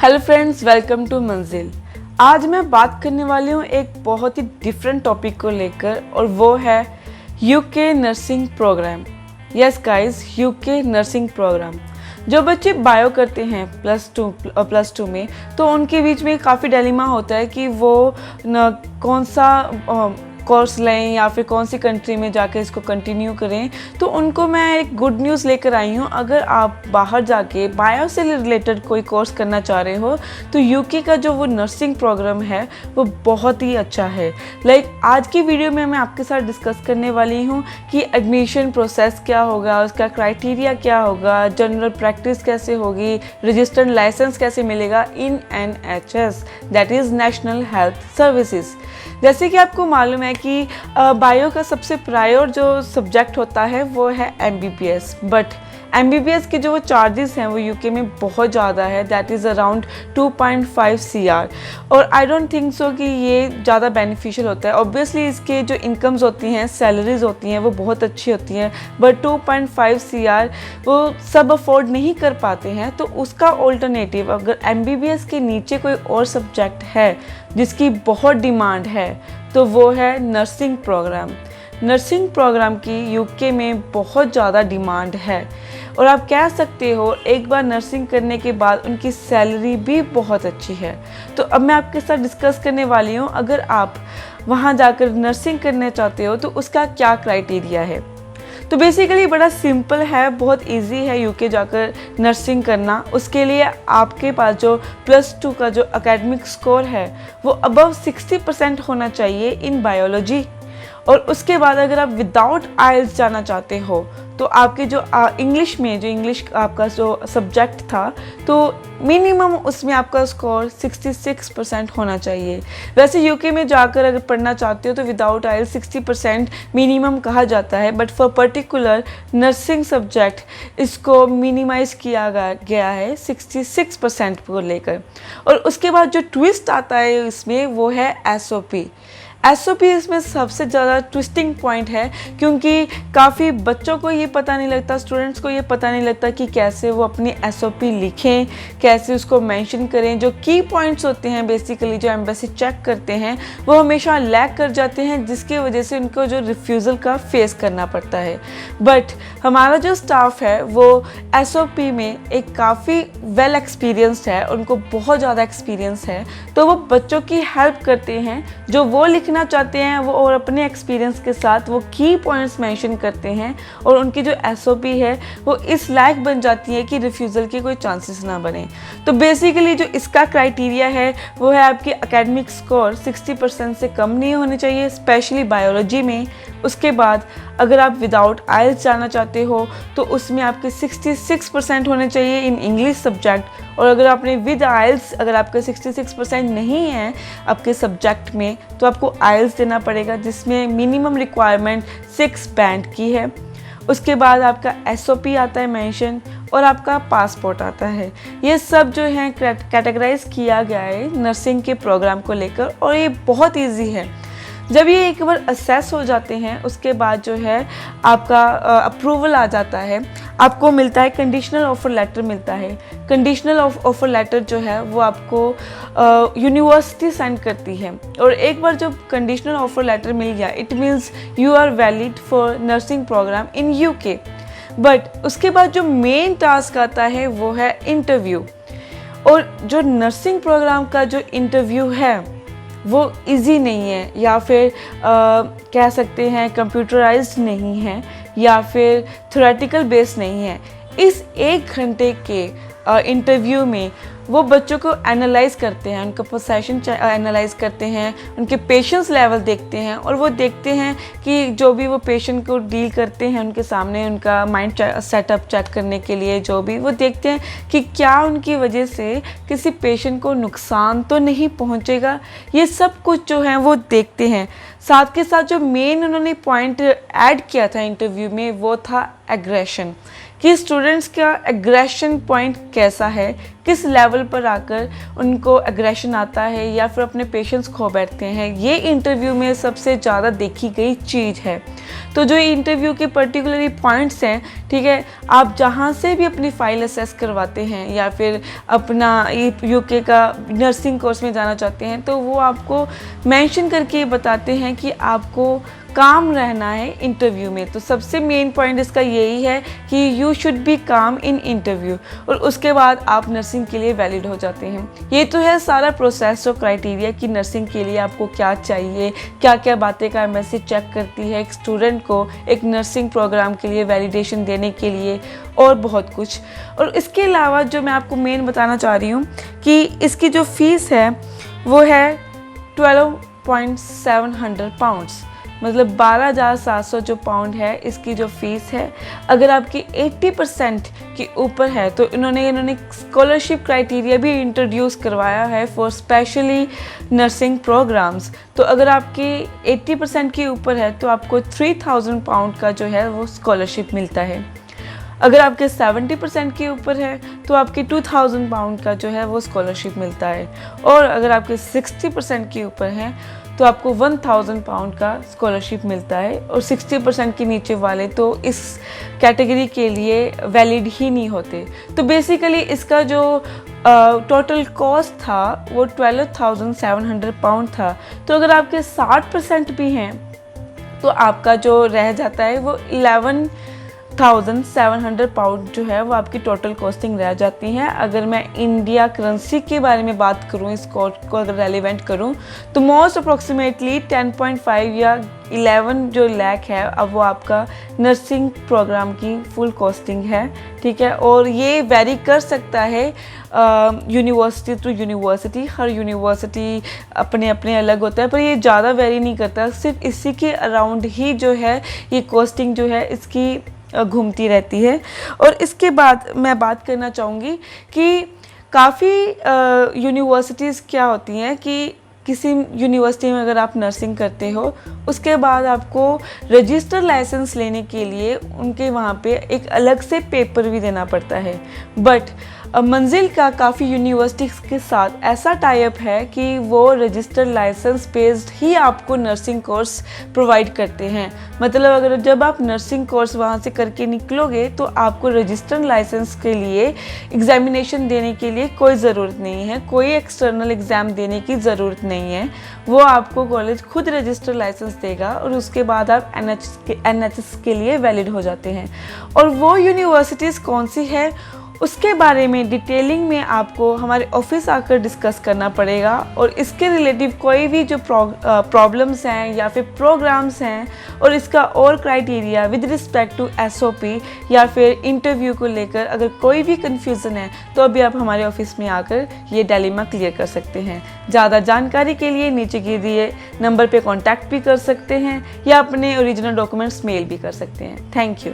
Hello friends, welcome to मंजिल। आज मैं बात करने वाली हूँ एक बहुत ही डिफरेंट टॉपिक को लेकर और वो है UK nursing program. Yes guys, UK nursing program. जो बच्चे बायो करते हैं प्लस टू में, तो उनके बीच में काफ़ी डिलेमा होता है कि वो कौन सा कोर्स लें या फिर कौन सी कंट्री में जाकर इसको कंटिन्यू करें। तो उनको मैं एक गुड न्यूज़ लेकर आई हूँ। अगर आप बाहर जाके बायो से रिलेटेड कोई कोर्स करना चाह रहे हो तो यूके का जो वो नर्सिंग प्रोग्राम है वो बहुत ही अच्छा है। आज की वीडियो में मैं आपके साथ डिस्कस करने वाली हूँ कि एडमिशन प्रोसेस क्या होगा, उसका क्राइटेरिया क्या होगा, जनरल प्रैक्टिस कैसे होगी, रजिस्टर्ड लाइसेंस कैसे मिलेगा इन NHS, that is national health services. जैसे कि आपको मालूम है कि बायो का सबसे प्रायोर जो सब्जेक्ट होता है वो है MBBS, बट MBBS के जो वो चार्जेस हैं वो यूके में बहुत ज़्यादा है, दैट इज़ अराउंड 2.5 CR। और आई डोंट थिंक सो कि ये ज़्यादा बेनिफिशियल होता है। ऑब्वियसली इसके जो इनकम्स होती हैं, सैलरीज होती हैं, वो बहुत अच्छी होती हैं, बट 2.5 CR वो सब अफोर्ड नहीं कर पाते हैं। तो उसका ऑल्टरनेटिव, अगर MBBS के नीचे कोई और सब्जेक्ट है जिसकी बहुत डिमांड है, तो वो है नर्सिंग प्रोग्राम। नर्सिंग प्रोग्राम की यूके में बहुत ज़्यादा डिमांड है और आप कह सकते हो एक बार नर्सिंग करने के बाद उनकी सैलरी भी बहुत अच्छी है। तो अब मैं आपके साथ डिस्कस करने वाली हूँ, अगर आप वहाँ जाकर नर्सिंग करना चाहते हो तो उसका क्या क्राइटेरिया है। तो बेसिकली बड़ा सिंपल है, बहुत इजी है यूके जाकर नर्सिंग करना। उसके लिए आपके पास जो +2 का जो एकेडमिक स्कोर है वो अबव 60% होना चाहिए इन बायोलॉजी। और उसके बाद अगर आप विदाउट आइल्स जाना चाहते हो तो आपके जो इंग्लिश आपका जो सब्जेक्ट था तो मिनिमम उसमें आपका स्कोर 66% होना चाहिए। वैसे यूके में जाकर अगर पढ़ना चाहते हो तो विदाउट आइल्स 60% मिनिमम कहा जाता है, but for particular nursing subject इसको मिनिमाइज किया गया है 66% को लेकर। और उसके बाद जो ट्विस्ट आता है इसमें वो है SOP इसमें सबसे ज़्यादा ट्विस्टिंग पॉइंट है, क्योंकि काफ़ी बच्चों को ये पता नहीं लगता, स्टूडेंट्स को ये पता नहीं लगता कि कैसे वो अपनी SOP लिखें, कैसे उसको मेंशन करें। जो की पॉइंट्स होते हैं बेसिकली जो एम्बेसी चेक करते हैं वो हमेशा लैग कर जाते हैं, जिसकी वजह से उनको जो रिफ्यूज़ल का फेस करना पड़ता है। बट हमारा जो स्टाफ है वो SOP में एक काफ़ी वेल एक्सपीरियंस्ड है, उनको बहुत ज़्यादा एक्सपीरियंस है, तो वो बच्चों की हेल्प करते हैं जो वो लिखना चाहते हैं वो, और अपने एक्सपीरियंस के साथ वो की पॉइंट्स मेंशन करते हैं और उनकी जो SOP है वो इस लायक बन जाती है कि रिफ्यूज़ल के कोई चांसेस ना बने। तो बेसिकली जो इसका क्राइटेरिया है वो है आपकी एकेडमिक स्कोर 60% से कम नहीं होने चाहिए, स्पेशली बायोलॉजी में। उसके बाद अगर आप विदाउट आइल्स जाना चाहते हो तो उसमें आपके 66% होने चाहिए इन इंग्लिश सब्जेक्ट। और अगर आपने विद आइल्स अगर आपके 66% नहीं है आपके सब्जेक्ट में तो आपको आइल्स देना पड़ेगा, जिसमें मिनिमम रिक्वायरमेंट 6 बैंड की है। उसके बाद आपका SOP आता है मेंशन और आपका पासपोर्ट आता है। ये सब जो है कैटेगराइज किया गया है नर्सिंग के प्रोग्राम को लेकर और ये बहुत ईजी है। जब ये एक बार असेस हो जाते हैं उसके बाद जो है आपका अप्रूवल आ जाता है, आपको मिलता है कंडीशनल ऑफर लेटर मिलता है। कंडीशनल ऑफर लेटर जो है वो आपको यूनिवर्सिटी सेंड करती है, और एक बार जब कंडीशनल ऑफर लेटर मिल गया it means you are valid for nursing program in UK. But उसके बाद जो मेन टास्क आता है वो है इंटरव्यू। और जो नर्सिंग प्रोग्राम का जो इंटरव्यू है वो इजी नहीं है, या फिर कह सकते हैं कंप्यूटराइज्ड नहीं है, या फिर थ्योरेटिकल बेस नहीं है। इस 1 घंटे के इंटरव्यू में वो बच्चों को एनालाइज करते हैं, उनका पोजीशन एनालाइज करते हैं, उनके पेशेंस लेवल देखते हैं, और वो देखते हैं कि जो भी वो पेशेंट को डील करते हैं उनके सामने उनका माइंड सेटअप चेक करने के लिए जो भी वो देखते हैं कि क्या उनकी वजह से किसी पेशेंट को नुकसान तो नहीं पहुंचेगा। ये सब कुछ जो है वो देखते हैं। साथ के साथ जो मेन उन्होंने पॉइंट ऐड किया था इंटरव्यू में वो था एग्रेशन, कि स्टूडेंट्स का एग्रेशन पॉइंट कैसा है, किस लेवल पर आकर उनको एग्रेशन आता है या फिर अपने पेशेंस खो बैठते हैं। ये इंटरव्यू में सबसे ज़्यादा देखी गई चीज़ है। तो जो इंटरव्यू के पर्टिकुलरली पॉइंट्स हैं, ठीक है, आप जहाँ से भी अपनी फ़ाइल असेस करवाते हैं या फिर अपना यूके का नर्सिंग कोर्स में जाना चाहते हैं, तो वो आपको मेंशन करके बताते हैं कि आपको काम रहना है इंटरव्यू में। तो सबसे मेन पॉइंट इसका यही है कि यू शुड बी काम इन इंटरव्यू, और उसके बाद आप नर्सिंग के लिए वैलिड हो जाते हैं। ये तो है सारा प्रोसेस और क्राइटेरिया कि नर्सिंग के लिए आपको क्या चाहिए, क्या क्या बातें का एमएससी चेक करती है एक स्टूडेंट को एक नर्सिंग प्रोग्राम के लिए वैलिडेशन देने के लिए, और बहुत कुछ। और इसके अलावा जो मैं आपको मेन बताना चाह रही हूँ कि इसकी जो फ़ीस है वो है 12,700 पाउंड्स, मतलब 12,700 जो पाउंड है इसकी जो फ़ीस है। अगर आपकी 80% के ऊपर है तो इन्होंने स्कॉलरशिप क्राइटेरिया भी इंट्रोड्यूस करवाया है फॉर स्पेशली नर्सिंग प्रोग्राम्स। तो अगर आपकी 80% के ऊपर है तो आपको 3,000 पाउंड का जो है वो स्कॉलरशिप मिलता है। अगर आपके 70% के ऊपर है तो आपकी 2,000 पाउंड का जो है वो स्कॉलरशिप मिलता है, और अगर आपके 60% के ऊपर हैं तो आपको 1,000 पाउंड का स्कॉलरशिप मिलता है, और 60% के नीचे वाले तो इस कैटेगरी के लिए वैलिड ही नहीं होते। तो बेसिकली इसका जो टोटल कॉस्ट था वो 12,700 पाउंड था। तो अगर आपके 60% भी हैं तो आपका जो रह जाता है वो 11,700 पाउंड जो है वो आपकी टोटल कॉस्टिंग रह जाती है। अगर मैं इंडिया करेंसी के बारे में बात करूँ, इस कोड को अगर रेलिवेंट करूँ, तो मोस्ट अप्रॉक्सीमेटली 10.5 या 11 जो लाख है अब वो आपका नर्सिंग प्रोग्राम की फुल कॉस्टिंग है, ठीक है। और ये वेरी कर सकता है यूनिवर्सिटी टू यूनिवर्सिटी, हर यूनिवर्सिटी अपने अपने अलग होता है, पर ये ज़्यादा वेरी नहीं करता, सिर्फ इसी के अराउंड ही जो है ये कॉस्टिंग जो है इसकी घूमती रहती है। और इसके बाद मैं बात करना चाहूँगी कि काफ़ी यूनिवर्सिटीज़ क्या होती हैं कि किसी यूनिवर्सिटी में अगर आप नर्सिंग करते हो उसके बाद आपको रजिस्टर लाइसेंस लेने के लिए उनके वहाँ पे एक अलग से पेपर भी देना पड़ता है। बट मंजिल का काफ़ी यूनिवर्सिटीज़ के साथ ऐसा टाई अप है कि वो रजिस्टर लाइसेंस बेस्ड ही आपको नर्सिंग कोर्स प्रोवाइड करते हैं। मतलब अगर जब आप नर्सिंग कोर्स वहाँ से करके निकलोगे तो आपको रजिस्टर लाइसेंस के लिए एग्जामिनेशन देने के लिए कोई ज़रूरत नहीं है, कोई एक्सटर्नल एग्ज़ाम देने की ज़रूरत नहीं है। वो आपको कॉलेज खुद रजिस्टर लाइसेंस देगा और उसके बाद आप NHS के लिए वैलिड हो जाते हैं। और वो यूनिवर्सिटीज़ कौन सी है उसके बारे में डिटेलिंग में आपको हमारे ऑफिस आकर डिस्कस करना पड़ेगा, और इसके रिलेटिव कोई भी जो प्रॉब्लम्स हैं या फिर प्रोग्राम्स हैं और इसका और criteria with respect to SOP या फिर इंटरव्यू को लेकर अगर कोई भी कन्फ्यूज़न है तो अभी आप हमारे ऑफिस में आकर ये डिलेमा क्लियर कर सकते हैं। ज़्यादा जानकारी के लिए नीचे के दिए नंबर पे कांटेक्ट भी कर सकते हैं या अपने ओरिजिनल डॉक्यूमेंट्स मेल भी कर सकते हैं। Thank you.